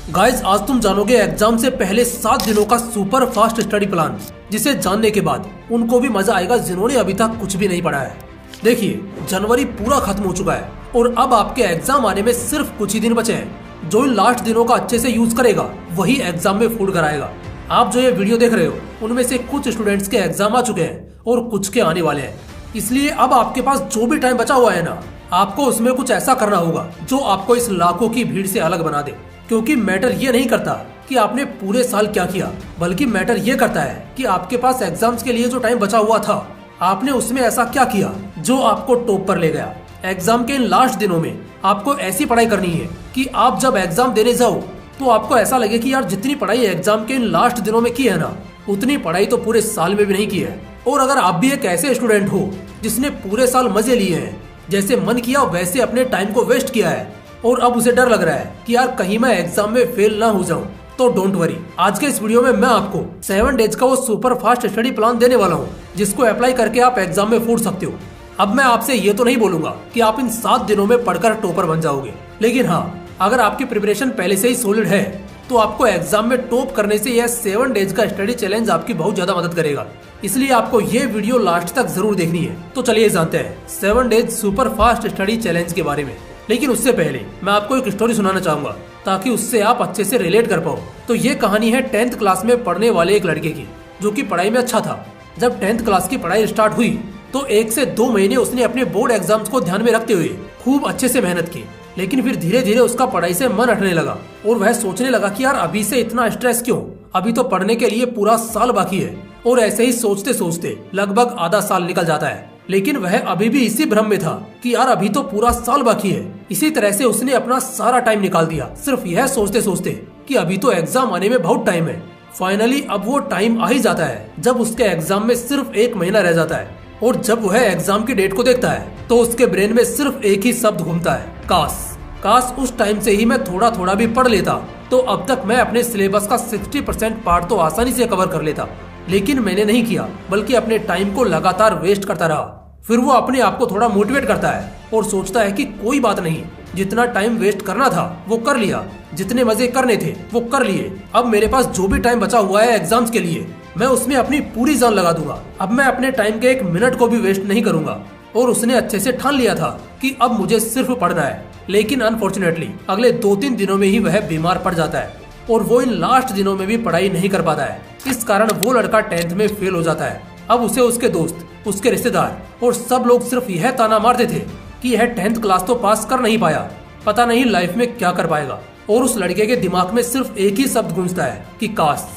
Guys, आज तुम जानोगे एग्जाम से पहले 7 दिनों का सुपर फास्ट स्टडी प्लान, जिसे जानने के बाद उनको भी मजा आएगा जिन्होंने अभी तक कुछ भी नहीं पढ़ा है। देखिए, जनवरी पूरा खत्म हो चुका है और अब आपके एग्जाम आने में सिर्फ कुछ ही दिन बचे हैं। जो इन लास्ट दिनों का अच्छे से यूज करेगा वही एग्जाम में फूड कराएगा। आप जो ये वीडियो देख रहे हो उनमें से कुछ स्टूडेंट्स के एग्जाम आ चुके हैं और कुछ के आने वाले हैं। इसलिए अब आपके पास जो भी टाइम बचा हुआ है ना, आपको उसमें कुछ ऐसा करना होगा जो आपको इस लाखों की भीड़ से अलग बना दे। क्योंकि मैटर ये नहीं करता कि आपने पूरे साल क्या किया, बल्कि मैटर ये करता है कि आपके पास एग्जाम्स के लिए जो टाइम बचा हुआ था, आपने उसमें ऐसा क्या किया जो आपको टॉप पर ले गया। एग्जाम के इन लास्ट दिनों में आपको ऐसी पढ़ाई करनी है कि आप जब एग्जाम देने जाओ तो आपको ऐसा लगे कि यार जितनी पढ़ाई एग्जाम के इन लास्ट दिनों में की है ना, उतनी पढ़ाई तो पूरे साल में भी नहीं की है। और अगर आप भी एक ऐसे स्टूडेंट हो जिसने पूरे साल मजे लिए हैं, जैसे मन किया वैसे अपने टाइम को वेस्ट किया है और अब उसे डर लग रहा है कि यार कहीं मैं एग्जाम में फेल ना हो जाऊं, तो डोंट वरी। आज के इस वीडियो में मैं आपको 7 डेज का वो सुपर फास्ट स्टडी प्लान देने वाला हूं जिसको अप्लाई करके आप एग्जाम में फूट सकते हो। अब मैं आपसे ये तो नहीं बोलूंगा कि आप इन 7 दिनों में पढ़कर टॉपर बन जाओगे, लेकिन हाँ, अगर आपकी प्रिपरेशन पहले से ही सॉलिड है तो आपको एग्जाम में टॉप करने से यह 7 डेज का स्टडी चैलेंज आपकी बहुत ज्यादा मदद करेगा। इसलिए आपको ये वीडियो लास्ट तक जरूर देखनी है। तो चलिए जानते हैं 7 days super fast study challenge के बारे में। लेकिन उससे पहले मैं आपको एक स्टोरी सुनाना चाहूंगा ताकि उससे आप अच्छे से रिलेट कर पाओ। तो ये कहानी है 10th क्लास में पढ़ने वाले एक लड़के की, जो कि पढ़ाई में अच्छा था। जब 10th क्लास की पढ़ाई स्टार्ट हुई तो 1 से 2 महीने उसने अपने बोर्ड एग्जाम्स को ध्यान में रखते हुए खूब अच्छे से मेहनत की। लेकिन फिर धीरे धीरे उसका पढ़ाई से मन हटने लगा और वह सोचने लगा कि यार अभी से इतना स्ट्रेस क्यों, अभी तो पढ़ने के लिए पूरा साल बाकी है। और ऐसे ही सोचते सोचते लगभग आधा साल निकल जाता है, लेकिन वह अभी भी इसी भ्रम में था कि यार अभी तो पूरा साल बाकी है। इसी तरह से उसने अपना सारा टाइम निकाल दिया सिर्फ यह सोचते सोचते कि अभी तो एग्जाम आने में बहुत टाइम है। फाइनली अब वो टाइम आ ही जाता है जब उसके एग्जाम में सिर्फ 1 महीना रह जाता है। और जब वह एग्जाम की डेट को देखता है तो उसके ब्रेन में सिर्फ एक ही शब्द घूमता है, काश। काश उस टाइम से ही मैं थोड़ा थोड़ा भी पढ़ लेता तो अब तक मैं अपने सिलेबस का 60% पार्ट तो आसानी से कवर कर लेता। लेकिन मैंने नहीं किया, बल्कि अपने टाइम को लगातार वेस्ट करता रहा। फिर वो अपने आप को थोड़ा मोटिवेट करता है और सोचता है कि कोई बात नहीं, जितना टाइम वेस्ट करना था वो कर लिया, जितने मजे करने थे वो कर लिए। अब मेरे पास जो भी टाइम बचा हुआ है एग्जाम्स के लिए, मैं उसमें अपनी पूरी जान लगा दूंगा। अब मैं अपने टाइम के 1 मिनट को भी वेस्ट नहीं करूंगा। और उसने अच्छे से ठान लिया था कि अब मुझे सिर्फ पढ़ना है। लेकिन अनफॉर्चुनेटली अगले 2-3 दिनों में ही वह बीमार पड़ जाता है और वो इन लास्ट दिनों में भी पढ़ाई नहीं कर पाता है। इस कारण वो लड़का 10th में फेल हो जाता है। अब उसे उसके दोस्त, उसके रिश्तेदार और सब लोग सिर्फ यह ताना मारते थे कि यह 10th क्लास तो पास कर नहीं पाया, पता नहीं लाइफ में क्या कर पाएगा। और उस लड़के के दिमाग में सिर्फ एक ही शब्द गूंजता है कि काश,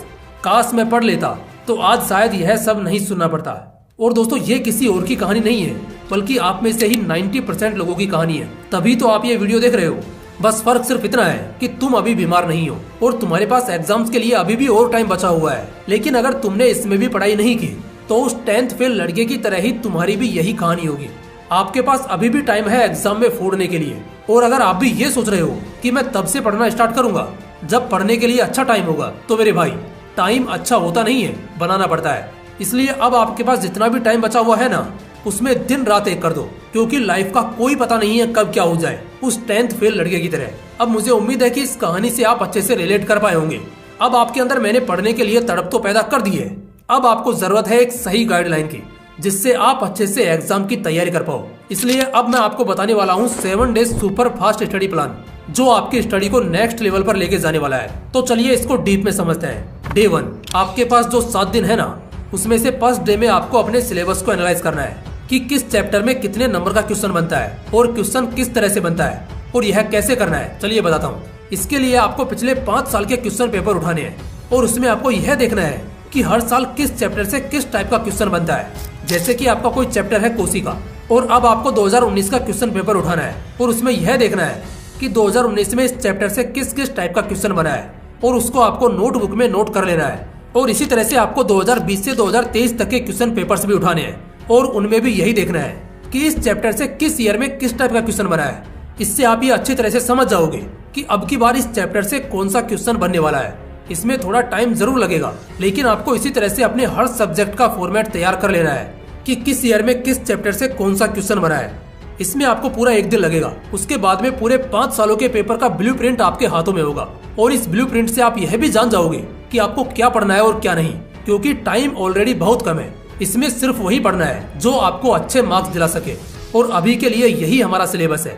काश मैं पढ़ लेता तो आज शायद यह सब नहीं सुनना पड़ता। और दोस्तों, ये किसी और की कहानी नहीं है, बल्कि आप में से ही 90% लोगों की कहानी है। तभी तो आप ये वीडियो देख रहे हो। बस फर्क सिर्फ इतना है कि तुम अभी बीमार नहीं हो और तुम्हारे पास एग्जाम्स के लिए अभी भी और टाइम बचा हुआ है। लेकिन अगर तुमने इसमें भी पढ़ाई नहीं की तो उस 10th फेल लड़के की तरह ही तुम्हारी भी यही कहानी होगी। आपके पास अभी भी टाइम है एग्जाम में फोड़ने के लिए। और अगर आप भी ये सोच रहे हो कि मैं तब से पढ़ना स्टार्ट करूंगा जब पढ़ने के लिए अच्छा टाइम होगा, तो मेरे भाई, टाइम अच्छा होता नहीं है, बनाना पड़ता है। इसलिए अब आपके पास जितना भी टाइम बचा हुआ है ना, उसमें दिन रात एक कर दो, क्योंकि लाइफ का कोई पता नहीं है कब क्या हो जाए, उस 10th फेल लड़के की तरह। अब मुझे उम्मीद है कि इस कहानी से आप अच्छे से रिलेट कर पाए होंगे। अब आपके अंदर मैंने पढ़ने के लिए तड़प तो पैदा कर दी है। अब आपको जरूरत है एक सही गाइडलाइन की, जिससे आप अच्छे से एग्जाम की तैयारी कर पाओ। इसलिए अब मैं आपको बताने वाला हूँ 7 days super fast study plan, जो आपकी स्टडी को नेक्स्ट लेवल पर लेके जाने वाला है। तो चलिए इसको डीप में समझते हैं। डे 1, आपके पास जो 7 दिन है ना, उसमें से फर्स्ट डे में आपको अपने सिलेबस को एनालाइज करना है कि किस चैप्टर में कितने नंबर का क्वेश्चन बनता है और क्वेश्चन किस तरह से बनता है और यह कैसे करना है। चलिए बताता हूँ। इसके लिए आपको पिछले 5 साल के क्वेश्चन पेपर उठाने हैं और उसमें आपको यह देखना है कि हर साल किस चैप्टर से किस टाइप का क्वेश्चन बनता है। जैसे कि आपका कोई चैप्टर है कोशिका, और अब आपको 2019 का क्वेश्चन पेपर उठाना है और उसमें यह देखना है कि 2019 में इस चैप्टर से किस किस टाइप का क्वेश्चन बना है और उसको आपको नोटबुक में नोट कर लेना है। और इसी तरह से आपको 2020 से 2023 तक के क्वेश्चन पेपर्स भी उठाने हैं और उनमें भी यही देखना है कि इस चैप्टर से किस ईयर में किस टाइप का क्वेश्चन बना है। इससे आप ये अच्छी तरह से समझ जाओगे कि अब की बार इस चैप्टर से कौन सा क्वेश्चन बनने वाला है। इसमें थोड़ा टाइम जरूर लगेगा, लेकिन आपको इसी तरह से अपने हर सब्जेक्ट का फॉर्मेट तैयार कर लेना है कि किस ईयर में किस चैप्टर से कौन सा क्वेश्चन बना है। इसमें आपको पूरा 1 दिन लगेगा। उसके बाद में पूरे 5 सालों के पेपर का ब्लूप्रिंट आपके हाथों में होगा और इस ब्लूप्रिंट से आप यह भी जान जाओगे कि आपको क्या पढ़ना है और क्या नहीं, क्योंकि टाइम ऑलरेडी बहुत कम है। इसमें सिर्फ वही पढ़ना है जो आपको अच्छे मार्क्स दिला सके और अभी के लिए यही हमारा सिलेबस है।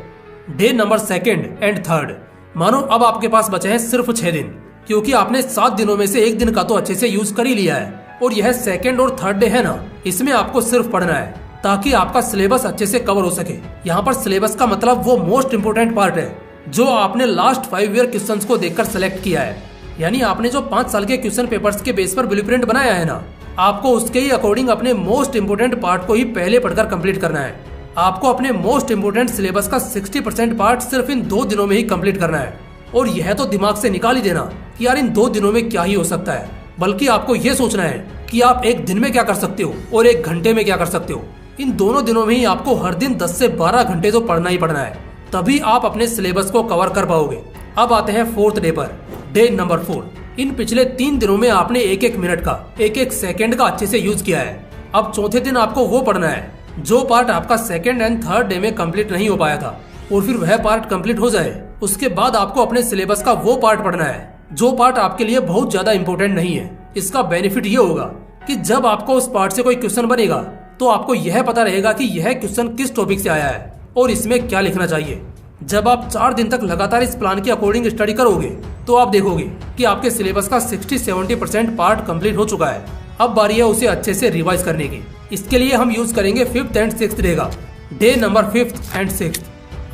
डे नंबर 2 एंड 3 मानो अब आपके पास बचे हैं सिर्फ 6 दिन, क्योंकि आपने 7 दिनों में से 1 दिन का तो अच्छे से यूज कर ही लिया है और यह 2nd और 3rd डे है ना, इसमें आपको सिर्फ पढ़ना है ताकि आपका सिलेबस अच्छे से कवर हो सके। यहाँ पर सिलेबस का मतलब वो मोस्ट इम्पोर्टेंट पार्ट है जो आपने लास्ट 5 ईयर क्वेश्चंस को देखकर सेलेक्ट किया है। यानी आपने जो 5 साल के क्वेश्चन पेपर्स के बेस पर ब्लूप्रिंट बनाया है ना, आपको उसके ही अकॉर्डिंग अपने मोस्ट इम्पोर्टेंट पार्ट को ही पहले पढ़कर कंप्लीट करना है। आपको अपने मोस्ट इम्पोर्टेंट सिलेबस का 60% पार्ट सिर्फ इन 2 दिनों में ही कंप्लीट करना है। और यह तो दिमाग से निकाल ही देना कि यार इन 2 दिनों में क्या ही हो सकता है, बल्कि आपको ये सोचना है कि आप 1 दिन में क्या कर सकते हो और 1 घंटे में क्या कर सकते हो। इन दोनों दिनों में ही आपको हर दिन 10 से 12 घंटे तो पढ़ना ही पढ़ना है, तभी आप अपने सिलेबस को कवर कर पाओगे। अब आते हैं 4th डे पर, डे नंबर 4। इन पिछले 3 दिनों में आपने 1-1 मिनट का, 1-1 सेकंड का अच्छे से यूज किया है। अब चौथे दिन आपको वो पढ़ना है जो पार्ट आपका 2nd एंड 3rd डे में कंप्लीट नहीं हो पाया था, और फिर वह पार्ट कंप्लीट हो जाए उसके बाद आपको अपने सिलेबस का वो पार्ट पढ़ना है जो पार्ट आपके लिए बहुत ज्यादा इंपॉर्टेंट नहीं है। इसका बेनिफिट ये होगा कि जब आपको उस पार्ट से कोई क्वेश्चन बनेगा तो आपको यह पता रहेगा कि यह क्वेश्चन किस टॉपिक से आया है और इसमें क्या लिखना चाहिए। जब आप 4 दिन तक लगातार इस प्लान के अकॉर्डिंग स्टडी करोगे तो आप देखोगे कि आपके सिलेबस का 60-70% पार्ट कंप्लीट हो चुका है। अब बारी है उसे अच्छे से रिवाइज करने की। इसके लिए हम यूज करेंगे 5th एंड 6th डे का, day number 5th and 6th।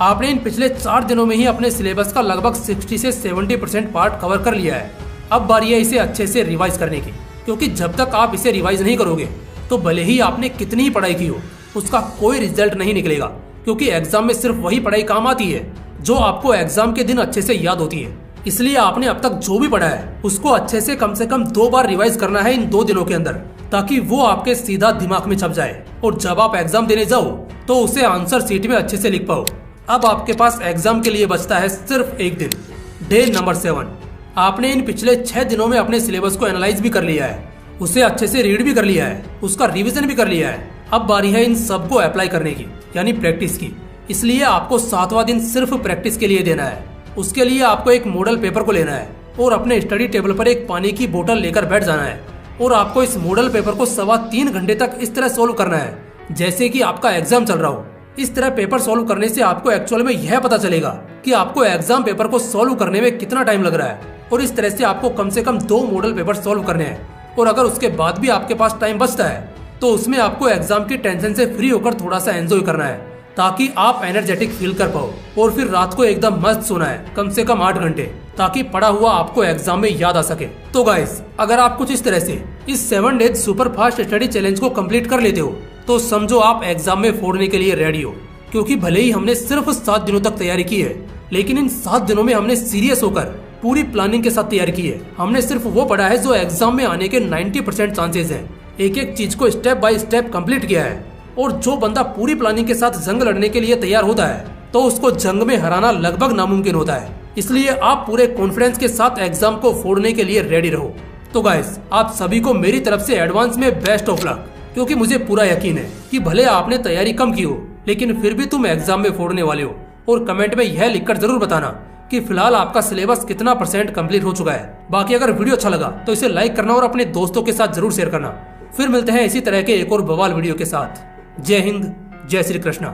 आपने इन पिछले 4 दिनों में ही अपने सिलेबस का लगभग 60 से 70% पार्ट कवर कर लिया है। अब बारी है इसे अच्छे से रिवाइज करने की, क्योंकि जब तक आप इसे रिवाइज नहीं करोगे तो भले ही आपने कितनी ही पढ़ाई की हो उसका कोई रिजल्ट नहीं निकलेगा, क्योंकि एग्जाम में सिर्फ वही पढ़ाई काम आती है जो आपको एग्जाम के दिन अच्छे से याद होती है। इसलिए आपने अब तक जो भी पढ़ा है उसको अच्छे से कम 2 बार रिवाइज करना है इन 2 दिनों के अंदर, ताकि वो आपके सीधा दिमाग में छप जाए और जब आप एग्जाम देने जाओ तो उसे आंसर शीट में अच्छे से लिख पाओ। अब आपके पास एग्जाम के लिए बचता है सिर्फ 1 दिन, डे नंबर 7। आपने इन पिछले 6 दिनों में अपने सिलेबस को एनालाइज भी कर लिया है, उसे अच्छे से रीड भी कर लिया है, उसका रिवीजन भी कर लिया है। अब बारी है इन सबको अप्लाई करने की, यानी प्रैक्टिस की। इसलिए आपको 7वां दिन सिर्फ प्रैक्टिस के लिए देना है। उसके लिए आपको एक मॉडल पेपर को लेना है और अपने स्टडी टेबल पर एक पानी की बोतल लेकर बैठ जाना है और आपको इस मॉडल पेपर को 3.25 घंटे तक इस तरह सोल्व करना है जैसे कि आपका एग्जाम चल रहा हो। इस तरह पेपर सोल्व करने से आपको एक्चुअल में यह पता चलेगा कि आपको एग्जाम पेपर को सोल्व करने में कितना टाइम लग रहा है, और इस तरह से आपको कम से कम 2 मॉडल पेपर सोल्व करने हैं। और अगर उसके बाद भी आपके पास टाइम बचता है तो उसमें आपको एग्जाम की टेंशन से फ्री होकर थोड़ा सा एंजॉय करना है, ताकि आप एनर्जेटिक फील कर पाओ। और फिर रात को एकदम मस्त सोना है, कम से कम 8 घंटे, ताकि पढ़ा हुआ आपको एग्जाम में याद आ सके। तो गाइस, अगर आप कुछ इस तरह से इस 7 days super fast study challenge को कंप्लीट कर लेते हो तो समझो आप एग्जाम में फोड़ने के लिए रेडी हो। क्योंकि भले ही हमने सिर्फ 7 दिनों तक तैयारी की है, लेकिन इन 7 दिनों में हमने सीरियस होकर पूरी प्लानिंग के साथ तैयारी की है। हमने सिर्फ वो पढ़ा है जो एग्जाम में आने के 90% चांसेस हैं। एक चीज को स्टेप बाय स्टेप कंप्लीट किया है। और जो बंदा पूरी प्लानिंग के साथ जंग लड़ने के लिए तैयार होता है तो उसको जंग में हराना लगभग नामुमकिन होता है। इसलिए आप पूरे कॉन्फिडेंस के साथ एग्जाम को फोड़ने के लिए रेडी रहो। तो गाइस, आप सभी को मेरी तरफ से एडवांस में बेस्ट ऑफ लक, क्योंकि मुझे पूरा यकीन है कि भले आपने तैयारी कम की हो लेकिन फिर भी तुम एग्जाम में फोड़ने वाले हो। और कमेंट में यह लिखकर जरूर बताना कि फिलहाल आपका सिलेबस कितना % कंप्लीट हो चुका है। बाकी अगर वीडियो अच्छा लगा तो इसे लाइक करना और अपने दोस्तों के साथ जरूर शेयर करना। फिर मिलते हैं इसी तरह के एक और बवाल वीडियो के साथ। जय हिंद, जय श्री कृष्णा।